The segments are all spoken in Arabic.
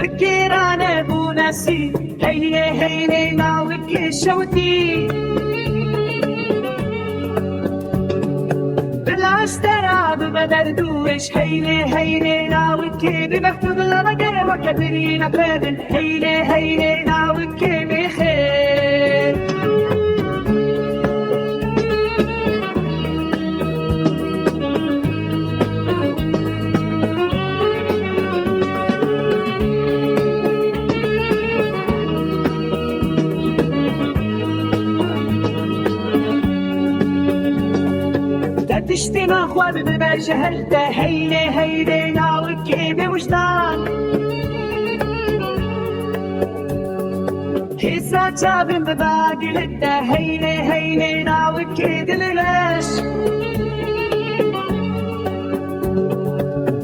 كيرانه بونسي هيني هيني ناوك شوتي بالعستراب بدردوش هيني هيني ناوك بمكتوب لرقر وكبرين قبل هيني هيني ناوك بخير تشتي ما خواب ببجهلته هيني هيني ناوك بوجدان حسا جابن بباقي لده هيني هيني ناوك دللاش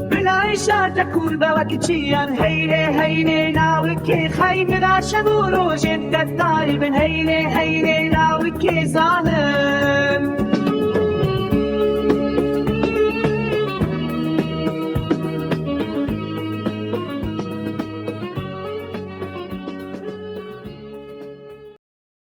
بالعيشة تكون بوكتشيان هيني هيني ناوك خيم لا شبور وجدة طالب هيني هيني ناوك ظالم